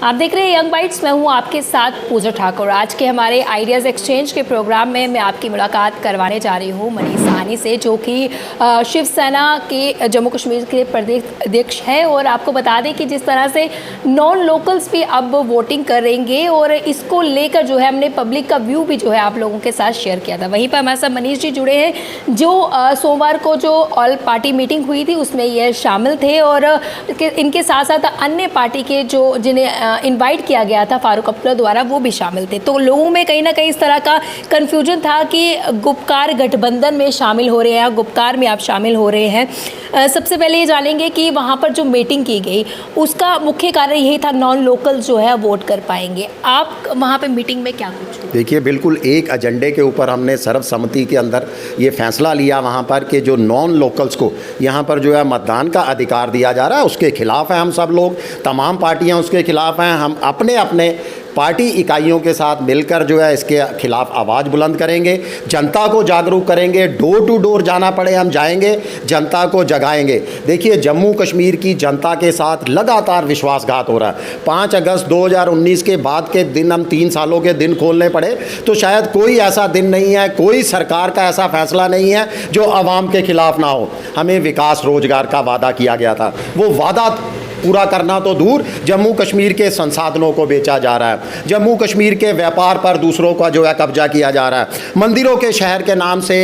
आप देख रहे हैं यंग बाइट्स। मैं हूं आपके साथ पूजा ठाकुर। आज के हमारे आइडियाज़ एक्सचेंज के प्रोग्राम में मैं आपकी मुलाकात करवाने जा रही हूं मनीष साहनी से, जो कि शिवसेना के जम्मू कश्मीर के प्रदेश अध्यक्ष हैं। और आपको बता दें कि जिस तरह से नॉन लोकल्स भी अब वोटिंग करेंगे और इसको लेकर जो है हमने पब्लिक का व्यू भी जो है आप लोगों के साथ शेयर किया था। वहीं पर हमारे साथ मनीष जी जुड़े हैं, जो सोमवार को जो ऑल पार्टी मीटिंग हुई थी उसमें ये शामिल थे। और इनके साथ साथ अन्य पार्टी के जो जिन्हें इनवाइट किया गया था फारूक अब्दुल्ला द्वारा, वो भी शामिल थे। तो लोगों में कहीं ना कहीं इस तरह का कन्फ्यूजन था कि गुपकार गठबंधन में शामिल हो रहे हैं, गुपकार में आप शामिल हो रहे हैं। सबसे पहले ये जानेंगे कि वहाँ पर जो मीटिंग की गई उसका मुख्य कारण यही था नॉन लोकल जो है वोट कर पाएंगे। आप वहाँ पर मीटिंग में क्या कुछ देखिए, बिल्कुल एक एजेंडे के ऊपर हमने सर्वसम्मति के अंदर ये फैसला लिया वहाँ पर कि जो नॉन लोकल्स को यहाँ पर जो है मतदान का अधिकार दिया जा रहा है उसके खिलाफ है हम सब लोग, तमाम पार्टियाँ उसके खिलाफ हैं। हम अपने अपने पार्टी इकाइयों के साथ मिलकर जो है इसके खिलाफ आवाज़ बुलंद करेंगे, जनता को जागरूक करेंगे, डोर टू डोर जाना पड़े हम जाएंगे, जनता को जगाएंगे। देखिए, जम्मू कश्मीर की जनता के साथ लगातार विश्वासघात हो रहा है। 5 अगस्त 2019 के बाद के दिन हम 3 सालों के दिन खोलने पड़े तो शायद कोई ऐसा दिन नहीं है, कोई सरकार का ऐसा फैसला नहीं है जो आवाम के खिलाफ ना हो। हमें विकास रोजगार का वादा किया गया था, वो वादा पूरा करना तो दूर, जम्मू कश्मीर के संसाधनों को बेचा जा रहा है, जम्मू कश्मीर के व्यापार पर दूसरों का जो है कब्जा किया जा रहा है। मंदिरों के शहर के नाम से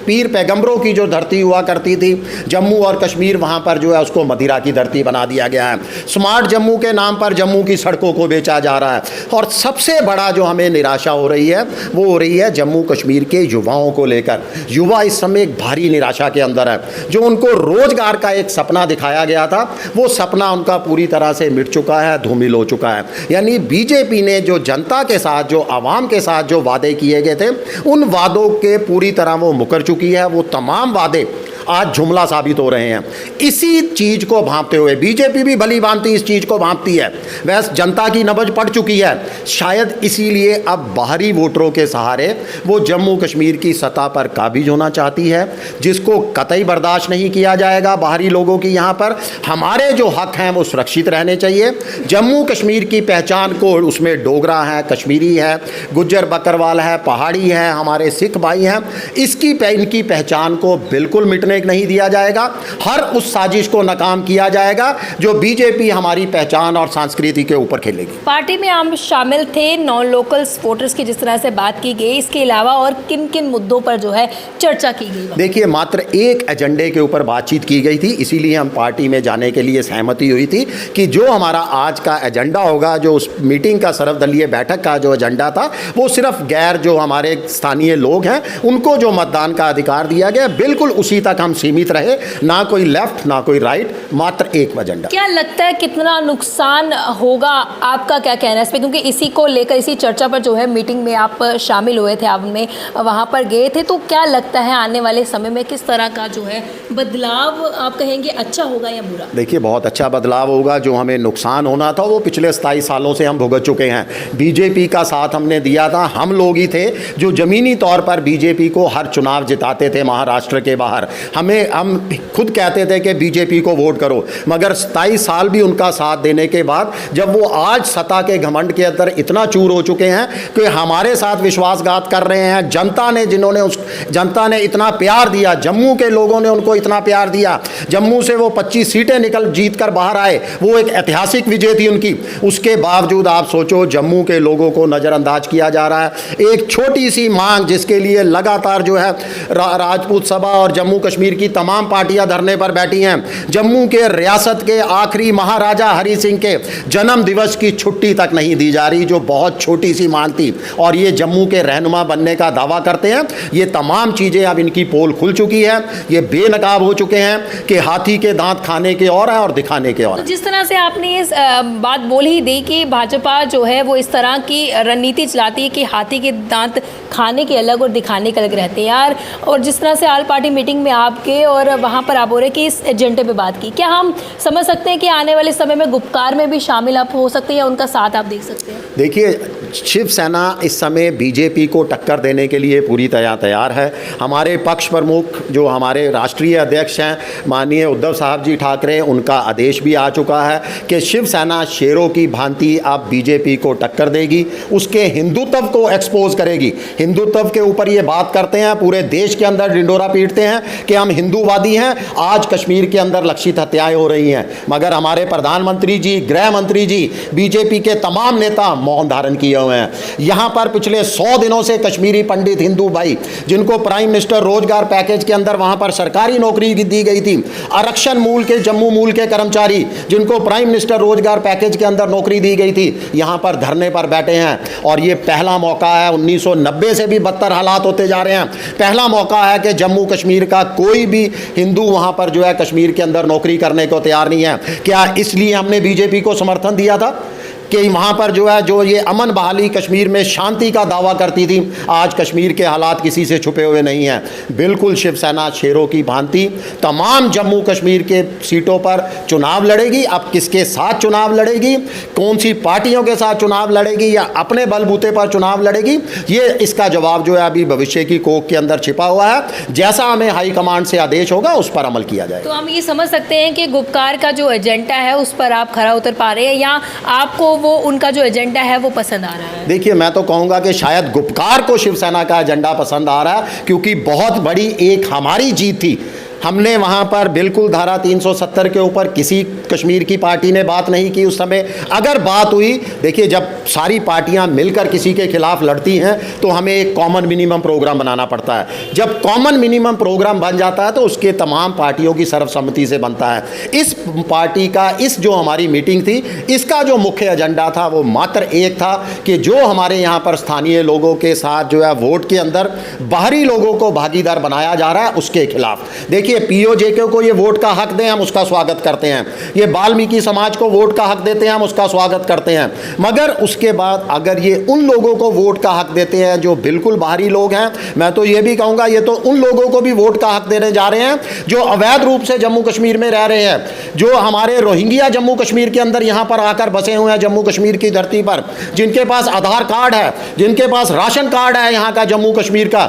पीर पैगंबरों की जो धरती हुआ करती थी जम्मू और कश्मीर, वहाँ पर जो है उसको मदिरा की धरती बना दिया गया है। स्मार्ट जम्मू के नाम पर जम्मू की सड़कों को बेचा जा रहा है। और सबसे बड़ा जो हमें निराशा हो रही है वो हो रही है जम्मू कश्मीर के युवाओं को लेकर। युवा इस समय एक भारी निराशा के अंदर है। जो उनको रोजगार का एक सपना दिखाया गया था वो सपना उनका पूरी तरह से मिट चुका है, धूमिल हो चुका है। यानी बीजेपी ने जो जनता के साथ, जो आवाम के साथ जो वादे किए गए थे उन वादों के पूरी तरह वो मुकर चुकी है। वो तमाम वादे आज जुमला साबित हो रहे हैं। इसी चीज़ को भांपते हुए बीजेपी भी भली भांति इस चीज़ को भांपती है। वैसे जनता की नब्ज पड़ चुकी है, शायद इसीलिए अब बाहरी वोटरों के सहारे वो जम्मू कश्मीर की सतह पर काबिज होना चाहती है, जिसको कतई बर्दाश्त नहीं किया जाएगा। बाहरी लोगों की यहाँ पर हमारे जो हक हैं वो सुरक्षित रहने चाहिए। जम्मू कश्मीर की पहचान को, उसमें डोगरा है, कश्मीरी है, गुज्जर बकरवाल है, पहाड़ी है, हमारे सिख भाई हैं, इनकी पहचान को बिल्कुल मिटने नहीं दिया जाएगा। हर उस साजिश को नाकाम किया जाएगा जो बीजेपी हमारी पहचान और संस्कृति के ऊपर खेलेगी। पार्टी में हम शामिल थे नॉन लोकल्स वोटर्स की जिस तरह से बात की गई, इसके अलावा और किन किन मुद्दों पर जो है चर्चा की गई? देखिए, मात्र एक एजेंडे के ऊपर बातचीत की गई थी, इसीलिए हम पार्टी में जाने के लिए सहमति हुई थी कि जो हमारा आज का एजेंडा होगा, जो उस मीटिंग का सर्वदलीय बैठक का जो एजेंडा था, वो सिर्फ गैर जो हमारे स्थानीय लोग हैं उनको जो मतदान का अधिकार दिया गया, बिल्कुल उसी तक हम सीमित रहे। ना कोई लेफ्ट ना कोई राइट, मात्र एक एजेंडा। क्या लगता है कितना नुकसान होगा, आपका क्या कहना है इस पे? क्योंकि इसी को लेकर, इसी चर्चा पर जो है मीटिंग में आप शामिल हुए थे, आप में वहां पर गए थे, तो क्या लगता है आने वाले समय में किस तरह का जो है बदलाव आप कहेंगे, अच्छा होगा या बुरा? देखिए, बहुत अच्छा बदलाव होगा। जो हमें नुकसान होना था वो पिछले 27 सालों से हम भुगत चुके हैं। बीजेपी का साथ हमने दिया था, हम लोग ही थे जो जमीनी तौर पर बीजेपी को हर चुनाव जिताते थे महाराष्ट्र के बाहर। हम खुद कहते थे कि बीजेपी को वोट करो, मगर 27 साल भी उनका साथ देने के बाद जब वो आज सत्ता के घमंड के अंदर इतना चूर हो चुके हैं कि हमारे साथ विश्वासघात कर रहे हैं, जनता ने इतना प्यार दिया, जम्मू के लोगों ने उनको इतना प्यार दिया, जम्मू से वो 25 सीटें जीत कर बाहर आए, वो एक ऐतिहासिक विजय थी उनकी। उसके बावजूद आप सोचो, जम्मू के लोगों को नज़रअंदाज किया जा रहा है। एक छोटी सी मांग जिसके लिए लगातार जो है राजपूत सभा और जम्मू कश्मीर की तमाम पार्टियां धरने पर बैठी हैं। जम्मू के रियासत के आखिरी महाराजा हरि सिंह के जन्म दिवस की छुट्टी तक नहीं दी जा रही, जो बहुत छोटी सी मांग थी, और ये जम्मू के रहनुमा बनने का दावा करते हैं। ये तमाम चीज़ें अब इनकी पोल खुल चुकी है, ये बेनकाब हो चुके हैं कि हाथी के दांत खाने के और हैं और दिखाने के और। तो जिस तरह से आपने ये बात बोल ही दी कि भाजपा जो है वो इस तरह की रणनीति चलाती है कि हाथी के दांत खाने के अलग और दिखाने के अलग रहते हैं यार। और जिस तरह से ऑल पार्टी मीटिंग में आपके और वहाँ पर आप बोल रहे कि इस एजेंडे पे बात की, क्या हम समझ सकते हैं कि आने वाले समय में गुपकार में भी शामिल आप हो सकते हैं या उनका साथ आप देख सकते हैं? देखिए, शिवसेना इस समय बीजेपी को टक्कर देने के लिए पूरी तरह तैयार है। हमारे पक्ष प्रमुख जो हमारे राष्ट्रीय अध्यक्ष हैं माननीय उद्धव साहब जी ठाकरे, उनका आदेश भी आ चुका है कि शिवसेना शेरों की भांति अब बीजेपी को टक्कर देगी, उसके हिंदुत्व को एक्सपोज करेगी। हिंदुत्व के ऊपर ये बात करते हैं, पूरे देश के अंदर ढिंडोरा पीटते हैं कि हम हिंदूवादी हैं। आज कश्मीर के अंदर लक्षित हत्याएं हो रही हैं, मगर हमारे प्रधानमंत्री जी, गृह मंत्री जी, बीजेपी के तमाम नेता मौन धारण किए हुए हैं। यहाँ पर पिछले 100 दिनों से कश्मीरी पंडित हिंदू भाई जिनको प्राइम मिनिस्टर रोजगार पैकेज के अंदर वहाँ पर सरकारी नौकरी दी गई थी, आरक्षण मूल के जम्मू मूल के कर्मचारी जिनको प्राइम मिनिस्टर रोजगार पैकेज के अंदर नौकरी दी गई थी, यहाँ पर धरने पर बैठे हैं। और ये पहला मौका है, 1990 से भी बदतर हालात होते जा रहे हैं, पहला मौका है कि जम्मू कश्मीर का कोई भी हिंदू वहाँ पर जो है कश्मीर के अंदर नौकरी करने को तैयार नहीं है। क्या इसलिए हमने बीजेपी को समर्थन दिया था कि वहाँ पर जो है जो ये अमन बहाली कश्मीर में शांति का दावा करती थी, आज कश्मीर के हालात किसी से छुपे हुए नहीं हैं। बिल्कुल शिवसेना शेरों की भांति तमाम जम्मू कश्मीर के सीटों पर चुनाव लड़ेगी। अब किसके साथ चुनाव लड़ेगी, कौन सी पार्टियों के साथ चुनाव लड़ेगी या अपने बलबूते पर चुनाव लड़ेगी, ये इसका जवाब जो है अभी भविष्य की कोख के अंदर छिपा हुआ है। जैसा हमें हाईकमांड से आदेश होगा उस पर अमल किया जाएगा। तो हम ये समझ सकते हैं कि गुपकार का जो एजेंडा है उस पर आप खरा उतर पा रहे हैं, या आपको वो उनका जो एजेंडा है वो पसंद आ रहा है? देखिए, मैं तो कहूंगा कि शायद गुपकार को शिवसेना का एजेंडा पसंद आ रहा है, क्योंकि बहुत बड़ी एक हमारी जीत थी। हमने वहाँ पर बिल्कुल धारा 370 के ऊपर किसी कश्मीर की पार्टी ने बात नहीं की उस समय। अगर बात हुई, देखिए जब सारी पार्टियाँ मिलकर किसी के खिलाफ लड़ती हैं तो हमें एक कॉमन मिनिमम प्रोग्राम बनाना पड़ता है। जब कॉमन मिनिमम प्रोग्राम बन जाता है तो उसके तमाम पार्टियों की सर्वसम्मति से बनता है। इस पार्टी का इस जो हमारी मीटिंग थी, इसका जो मुख्य एजेंडा था वो मात्र एक था कि जो हमारे यहाँ पर स्थानीय लोगों के साथ जो है वोट के अंदर बाहरी लोगों को भागीदार बनाया जा रहा है, उसके खिलाफ। देखिए, पीओजेके को ये वोट का हक दें, हम उसका स्वागत करते हैं। ये वाल्मीकि समाज को वोट का हक देते हैं, हम उसका स्वागत करते हैं। मगर उसके बाद अगर ये उन लोगों को वोट का हक देते हैं जो बिल्कुल बाहरी लोग हैं, मैं तो ये भी कहूँगा ये तो उन लोगों को भी वोट का हक देने जा रहे हैं जो अवैध रूप से जम्मू कश्मीर में रह रहे हैं, जो हमारे रोहिंग्या जम्मू कश्मीर के अंदर यहाँ पर आकर बसे हुए हैं जम्मू कश्मीर की धरती पर, जिनके पास आधार कार्ड है, जिनके पास राशन कार्ड है यहाँ का जम्मू कश्मीर का।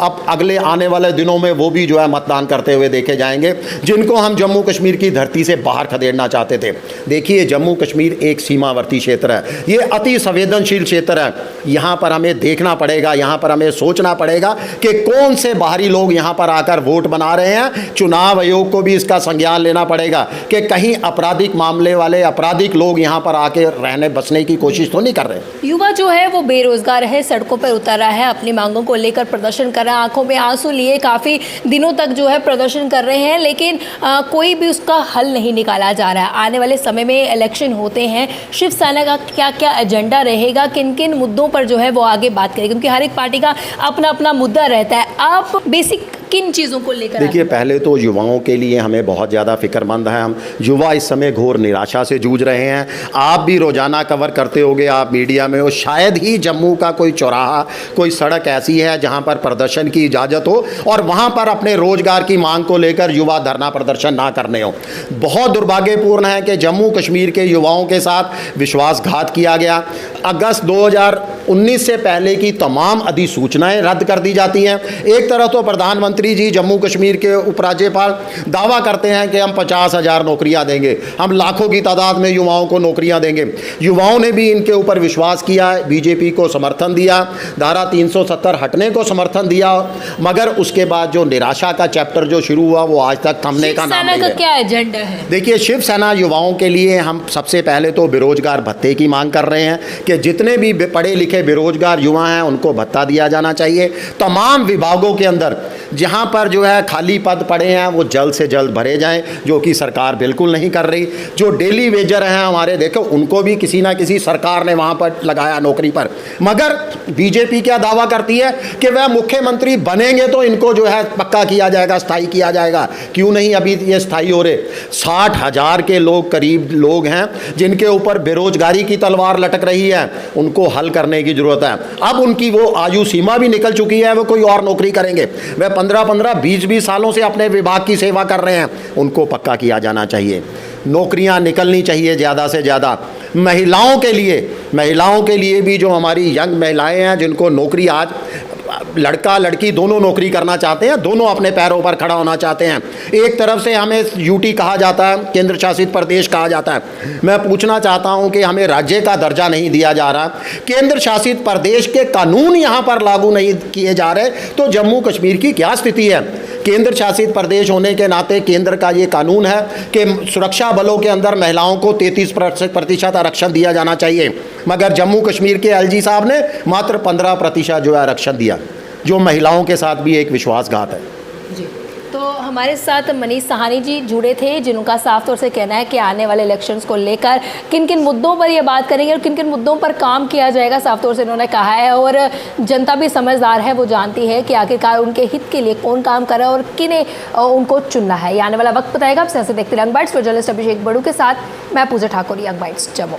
अब अगले आने वाले दिनों में वो भी जो है मतदान करते हुए देखे जाएंगे, जिनको हम जम्मू कश्मीर की धरती से बाहर खदेड़ना चाहते थे। देखिए, जम्मू कश्मीर एक सीमावर्ती क्षेत्र है, ये अति संवेदनशील क्षेत्र है। यहाँ पर हमें देखना पड़ेगा, यहाँ पर हमें सोचना पड़ेगा कि कौन से बाहरी लोग यहाँ पर आकर वोट बना रहे हैं। चुनाव आयोग को भी इसका संज्ञान लेना पड़ेगा कि कहीं आपराधिक मामले वाले आपराधिक लोग यहाँ पर आके रहने बसने की कोशिश तो नहीं कर रहे। युवा जो है वो बेरोजगार है, सड़कों पर उतर रहा है, अपनी मांगों को लेकर प्रदर्शन कर रहा है, आंखों में आंसू लिए काफ़ी दिनों तक जो है प्रदर्शन कर रहे हैं, लेकिन कोई भी उसका हल नहीं निकाला जा रहा है। आने वाले समय में इलेक्शन होते हैं, शिवसेना का क्या क्या एजेंडा रहेगा, किन किन मुद्दों पर जो है वो आगे बात करेगी, क्योंकि हर एक पार्टी का अपना अपना मुद्दा रहता है। आप बेसिक किन चीज़ों को लेकर? देखिए, पहले तो युवाओं के लिए हमें बहुत ज़्यादा फिक्रमंद है। हम युवा इस समय घोर निराशा से जूझ रहे हैं। आप भी रोज़ाना कवर करते होंगे, आप मीडिया में हो, शायद ही जम्मू का कोई चौराहा, कोई सड़क ऐसी है जहां पर प्रदर्शन की इजाज़त हो और वहां पर अपने रोज़गार की मांग को लेकर युवा धरना प्रदर्शन ना करने हो। बहुत दुर्भाग्यपूर्ण है कि जम्मू कश्मीर के युवाओं के साथ विश्वासघात किया गया। अगस्त 2019 से पहले की तमाम अधिसूचनाएं रद्द कर दी जाती हैं। एक तरह तो प्रधानमंत्री जी जम्मू कश्मीर के उपराज्यपाल दावा करते हैं कि हम 50,000 नौकरियां देंगे, हम लाखों की तादाद में युवाओं को नौकरियां देंगे। युवाओं ने भी इनके ऊपर विश्वास किया, बीजेपी को समर्थन दिया, धारा 370 हटने को समर्थन दिया, मगर उसके बाद जो निराशा का चैप्टर जो शुरू हुआ वो आज तक थमने का नाम नहीं शिवसेना है। का क्या एजेंडा है? देखिए, शिवसेना युवाओं के लिए हम सबसे पहले तो बेरोजगार भत्ते की मांग कर रहे हैं कि जितने भी पढ़े लिखे बेरोजगार युवा हैं उनको भत्ता दिया जाना चाहिए। तमाम विभागों के अंदर जहां पर जो है खाली पद पड़े हैं वो जल्द से जल्द भरे जाएं, जो कि सरकार बिल्कुल नहीं कर रही। जो डेली वेजर हैं हमारे, देखो उनको भी किसी ना किसी सरकार ने वहां पर लगाया नौकरी पर, मगर बीजेपी क्या दावा करती है कि वह मुख्यमंत्री बनेंगे तो इनको जो है पक्का किया जाएगा, स्थायी किया जाएगा। क्यों नहीं अभी ये स्थायी हो रहे? 60,000 के लोग करीब लोग हैं जिनके ऊपर बेरोजगारी की तलवार लटक रही है, उनको हल करने की जरूरत है। अब उनकी वो आयु सीमा भी निकल चुकी है, वो कोई और नौकरी करेंगे। वह 15-15, 20-20 सालों से अपने विभाग की सेवा कर रहे हैं, उनको पक्का किया जाना चाहिए। नौकरियां निकलनी चाहिए ज़्यादा से ज़्यादा। महिलाओं के लिए महिलाओं के लिए भी जो हमारी यंग महिलाएं हैं जिनको नौकरी आज लड़का लड़की दोनों नौकरी करना चाहते हैं, दोनों अपने पैरों पर खड़ा होना चाहते हैं। एक तरफ से हमें यूटी कहा जाता है, केंद्र शासित प्रदेश कहा जाता है। मैं पूछना चाहता हूं कि हमें राज्य का दर्जा नहीं दिया जा रहा, केंद्र शासित प्रदेश के कानून यहां पर लागू नहीं किए जा रहे, तो जम्मू कश्मीर की क्या स्थिति है? केंद्र शासित प्रदेश होने के नाते केंद्र का ये कानून है कि सुरक्षा बलों के अंदर महिलाओं को 33% आरक्षण दिया जाना चाहिए, मगर जम्मू कश्मीर के एलजी साहब ने मात्र 15% जो है आरक्षण दिया, जो महिलाओं के साथ भी एक विश्वासघात है। जी, तो हमारे साथ मनीष साहनी जी जुड़े थे, जिनका साफ तौर से कहना है कि आने वाले इलेक्शंस को लेकर किन किन मुद्दों पर ये बात करेंगे और किन किन मुद्दों पर काम किया जाएगा, साफ तौर से उन्होंने कहा है। और जनता भी समझदार है, वो जानती है कि आखिरकार उनके हित के लिए कौन काम कर रहा है और किन्हें उनको चुनना है। ये आने वाला वक्त बताएगा। आप सियासत देखते रहिए यंग बाइट्स, जर्नलिस्ट अभिषेक बड़ू के साथ मैं पूजा ठाकुर, यंग बाइट्स जम्मू।